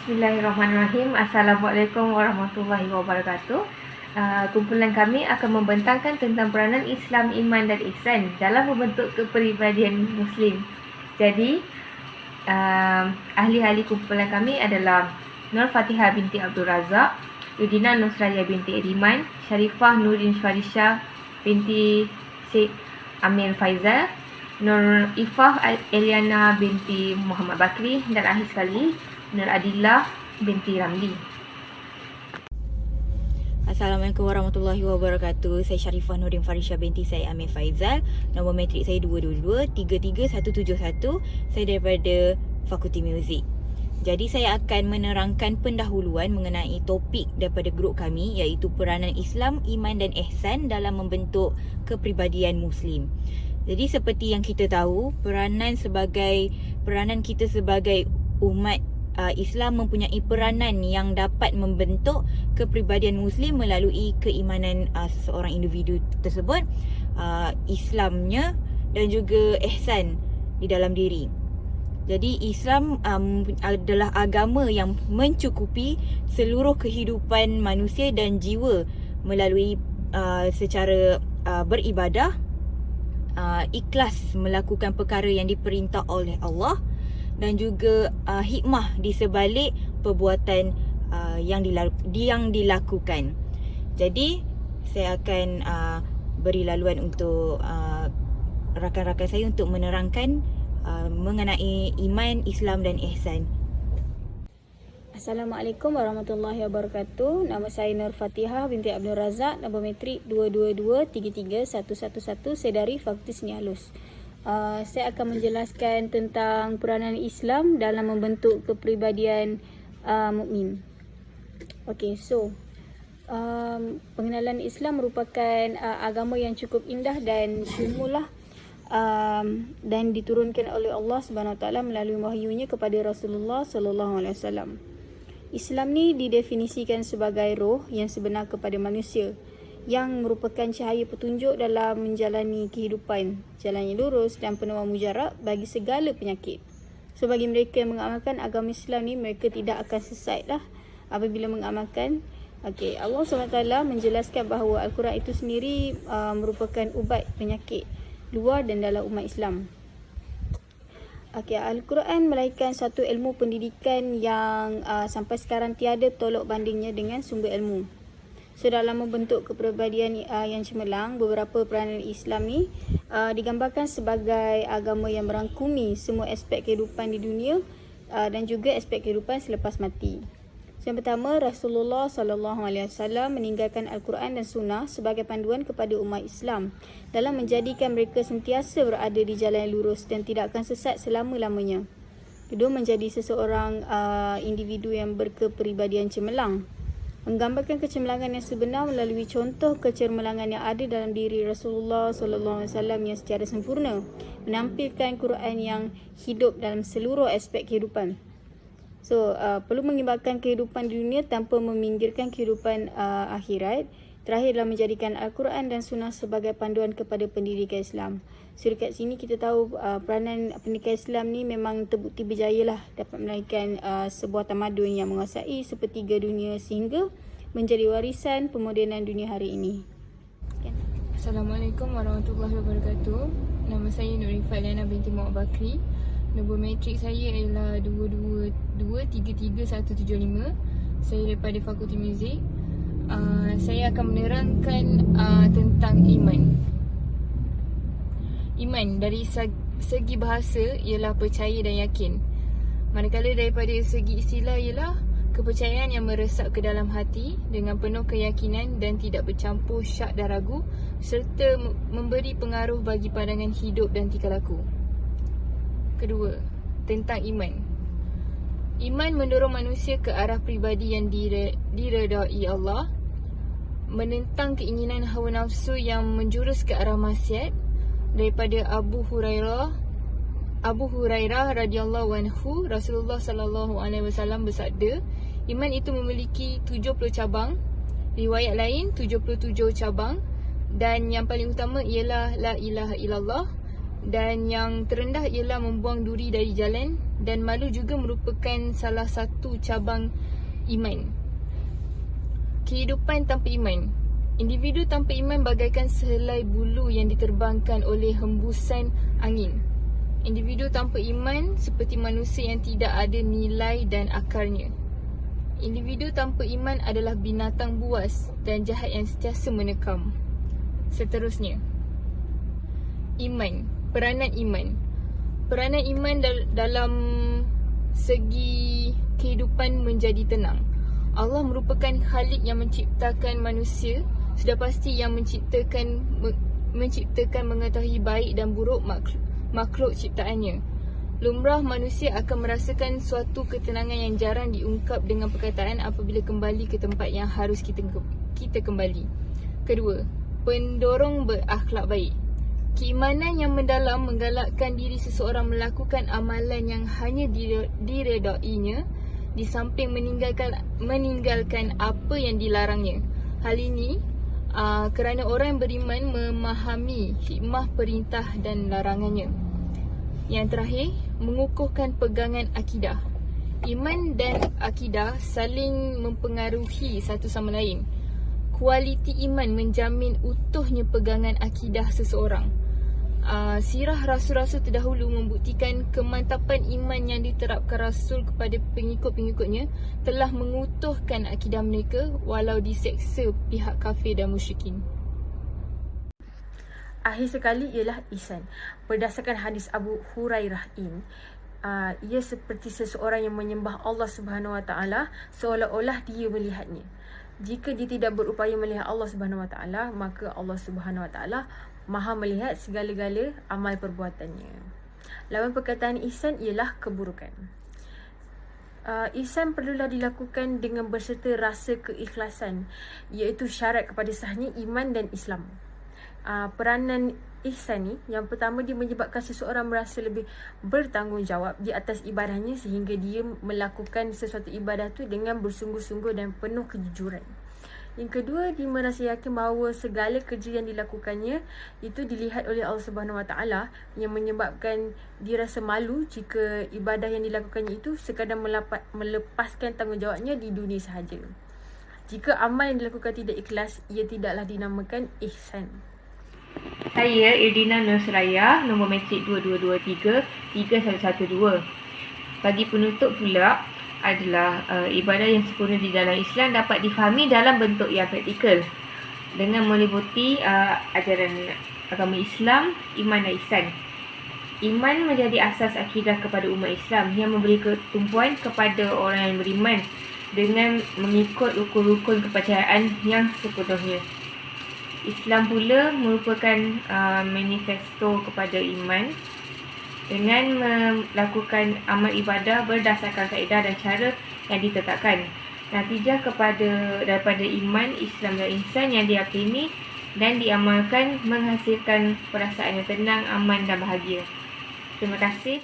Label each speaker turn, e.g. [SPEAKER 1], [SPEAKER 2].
[SPEAKER 1] Bismillahirrahmanirrahim. Assalamualaikum warahmatullahi wabarakatuh. Kumpulan kami akan membentangkan tentang peranan Islam, iman dan ihsan dalam membentuk kepribadian Muslim. Jadi, ahli-ahli kumpulan kami adalah Nur Fatihah binti Abdul Razak, Udina Nusraya binti Ediman, Sharifah Nurin Farisha binti Syed Amir Faizal, Nur Ifah Eliana binti Muhammad Bakri, dan akhir sekali Nur Adillah binti Ramli.
[SPEAKER 2] Assalamualaikum warahmatullahi wabarakatuh. Saya Sharifah Nurin Farisha binti Syed Amir Faizal. Nombor matrik saya 222-33171. Saya daripada Fakulti Muzik. Jadi saya akan menerangkan pendahuluan mengenai topik daripada grup kami, iaitu peranan Islam, iman dan ihsan dalam membentuk kepribadian Muslim. Jadi seperti yang kita tahu, peranan kita sebagai umat Islam mempunyai peranan yang dapat membentuk kepribadian Muslim melalui keimanan seseorang individu tersebut, Islamnya dan juga ihsan di dalam diri. Jadi Islam adalah agama yang mencukupi seluruh kehidupan manusia dan jiwa melalui secara beribadah, ikhlas melakukan perkara yang diperintah oleh Allah, dan juga hikmah di sebalik perbuatan yang dilakukan. Jadi saya akan beri laluan untuk rakan-rakan saya untuk menerangkan mengenai iman, Islam dan ihsan.
[SPEAKER 3] Assalamualaikum warahmatullahi wabarakatuh. Nama saya Nur Fatihah binti Abdul Razak. Nombor matrik 222-33111. Saya dari Fakulti Seni Halus. Saya akan menjelaskan tentang peranan Islam dalam membentuk kepribadian mukmin. Pengenalan Islam merupakan agama yang cukup indah dan syumulah, dan diturunkan oleh Allah Subhanahu Wa Taala melalui wahyunya kepada Rasulullah Sallallahu Alaihi Wasallam. Islam ni didefinisikan sebagai roh yang sebenar kepada manusia, yang merupakan cahaya petunjuk dalam menjalani kehidupan, jalan yang lurus dan penuh mujarab bagi segala penyakit. So bagi mereka yang mengamalkan agama Islam ni, mereka tidak akan sesat lah apabila mengamalkan. Allah SWT menjelaskan bahawa Al-Quran itu sendiri merupakan ubat penyakit luar dan dalam umat Islam. Al-Quran melahirkan satu ilmu pendidikan yang sampai sekarang tiada tolok bandingnya dengan sumber ilmu. So dalam membentuk kepribadian yang cemerlang, beberapa peranan Islam ni digambarkan sebagai agama yang merangkumi semua aspek kehidupan di dunia dan juga aspek kehidupan selepas mati. So, yang pertama, Rasulullah SAW meninggalkan Al-Quran dan Sunnah sebagai panduan kepada umat Islam dalam menjadikan mereka sentiasa berada di jalan yang lurus dan tidak akan sesat selama-lamanya. Kedua, menjadi seseorang individu yang berkepribadian cemerlang, menggambarkan kecemerlangan yang sebenar melalui contoh kecemerlangan yang ada dalam diri Rasulullah SAW yang secara sempurna, menampilkan Quran yang hidup dalam seluruh aspek kehidupan. So, perlu mengibarkan kehidupan di dunia tanpa meminggirkan kehidupan akhirat. Terakhir adalah menjadikan Al-Quran dan Sunnah sebagai panduan kepada pendidikan Islam. So, dekat sini kita tahu peranan pendidikan Islam ni memang terbukti berjaya lah, dapat melahirkan sebuah tamadun yang menguasai sepertiga dunia sehingga menjadi warisan pemodenan dunia hari ini.
[SPEAKER 4] Assalamualaikum warahmatullahi wabarakatuh. Nama saya Nur Ifah Eliana binti Muhammad Bakri. Nombor matrik saya ialah 222-33175. Saya daripada Fakulti Muzik. Saya akan menerangkan tentang iman. Iman dari segi bahasa ialah percaya dan yakin. Manakala daripada segi istilah ialah kepercayaan yang meresap ke dalam hati dengan penuh keyakinan dan tidak bercampur syak dan ragu, serta memberi pengaruh bagi pandangan hidup dan tingkah laku. Kedua, tentang iman. Iman mendorong manusia ke arah pribadi yang diredai Allah, menentang keinginan hawa nafsu yang menjurus ke arah maksiat. Daripada Abu Hurairah radhiyallahu anhu, Rasulullah sallallahu alaihi wasallam bersabda, iman itu memiliki 70 cabang, riwayat lain 77 cabang, dan yang paling utama ialah la ilaha illallah, dan yang terendah ialah membuang duri dari jalan Dan malu juga merupakan salah satu cabang iman. Kehidupan tanpa iman. Individu tanpa iman bagaikan sehelai bulu yang diterbangkan oleh hembusan angin. Individu tanpa iman seperti manusia yang tidak ada nilai dan akarnya. Individu tanpa iman adalah binatang buas dan jahat yang sentiasa menekam. Seterusnya, iman, peranan iman. Peranan iman dalam segi kehidupan menjadi tenang. Allah merupakan Khalik yang menciptakan manusia. Sudah pasti yang menciptakan mengetahui baik dan buruk makhluk ciptaannya. Lumrah manusia akan merasakan suatu ketenangan yang jarang diungkap dengan perkataan apabila kembali ke tempat yang harus kita kembali. Kedua, pendorong berakhlak baik. Keimanan yang mendalam menggalakkan diri seseorang melakukan amalan yang hanya diredainya, di samping meninggalkan apa yang dilarangnya. Hal ini kerana orang yang beriman memahami hikmah perintah dan larangannya. Yang terakhir, mengukuhkan pegangan akidah. Iman dan akidah saling mempengaruhi satu sama lain. Kualiti iman menjamin utuhnya pegangan akidah seseorang. Sirah rasul-rasul terdahulu membuktikan kemantapan iman yang diterapkan Rasul kepada pengikut-pengikutnya telah mengutuhkan akidah mereka walau diseksa pihak kafir dan musyrikin.
[SPEAKER 5] Akhir sekali ialah ihsan. Berdasarkan hadis Abu Hurairah ia seperti seseorang yang menyembah Allah Subhanahu Wa Taala seolah-olah dia melihatnya. Jika dia tidak berupaya melihat Allah Subhanahu Wa Taala, maka Allah Subhanahu Wa Taala Maha melihat segala-gala amal perbuatannya. Lawan perkataan ihsan ialah keburukan. Ihsan perlulah dilakukan dengan berserta rasa keikhlasan, iaitu syarat kepada sahnya iman dan Islam. Peranan ihsan ni, yang pertama, dia menyebabkan seseorang merasa lebih bertanggungjawab di atas ibadahnya sehingga dia melakukan sesuatu ibadah tu dengan bersungguh-sungguh dan penuh kejujuran. Yang kedua, dia merasa yakin bahawa segala kerja yang dilakukannya itu dilihat oleh Allah Subhanahu Wa Taala, yang menyebabkan dia rasa malu jika ibadah yang dilakukannya itu sekadar melepaskan tanggungjawabnya di dunia sahaja. Jika amal yang dilakukan tidak ikhlas, ia tidaklah dinamakan ihsan.
[SPEAKER 1] Saya Irdina Nur Suraya, nombor matrik 2223-3112. Bagi penutup pula adalah ibadah yang sempurna di dalam Islam dapat difahami dalam bentuk yang praktikal dengan meliputi ajaran agama Islam, iman dan ihsan. Iman menjadi asas akidah kepada umat Islam yang memberi ketumpuan kepada orang yang beriman dengan mengikut rukun-rukun kepercayaan yang sepenuhnya. Islam pula merupakan manifesto kepada iman dengan melakukan amal ibadah berdasarkan kaedah dan cara yang ditetapkan. Natijah daripada iman, Islam dan ihsan yang diyakini dan diamalkan menghasilkan perasaan yang tenang, aman dan bahagia. Terima kasih.